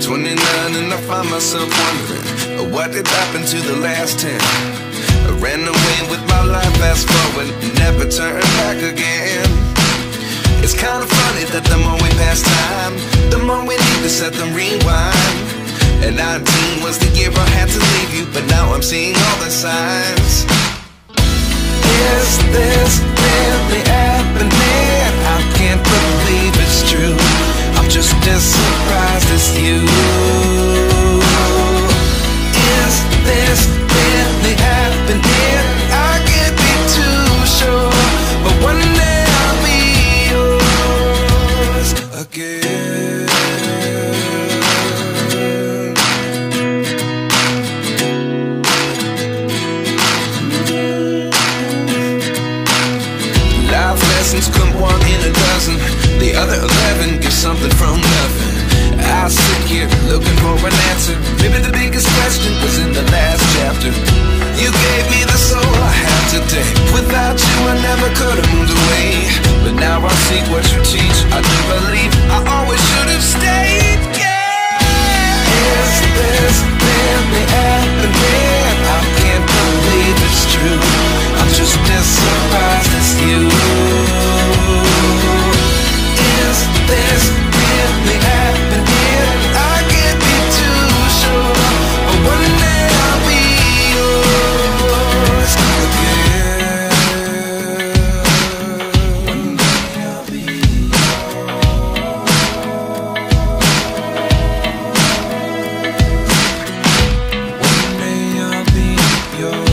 29 and I find myself wondering, what did happen to the last 10? I ran away with my life, fast forward, never turn back again. It's kind of funny that the more we pass time, the more we need to set them rewind. And 19 was the year I had to leave you, but now I'm seeing all the signs. Is this really happening? I can't believe it's true. I'm just as surprised as you. Is this really happening? I can't be too sure, but one day I'll be yours again. Life lessons come one in a dozen, the other 11 give something from nothing. I sit here looking for an answer. Maybe the biggest question was in the last chapter. You gave me the soul I have today. Without you I never could have moved away. But now I see what you teach. I do believe I always should have stayed. Yeah. Is this really happening? I can't believe it's true. I'm just as surprised as you. Is this really happening? I can't be too sure, but one day I'll be yours again. One day I'll be One day I'll be yours.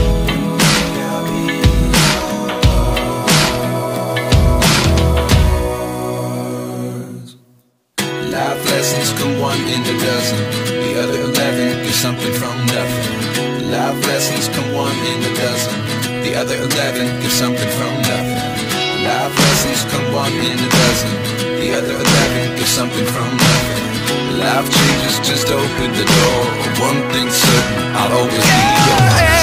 Life lessons come one in a dozen, the other 11 give something from nothing. Life lessons come one in a dozen, the other 11 give something from nothing. Life lessons come one in a dozen, the other 11 give something from nothing. Life changes just open the door. One thing's certain, I'll always be yours.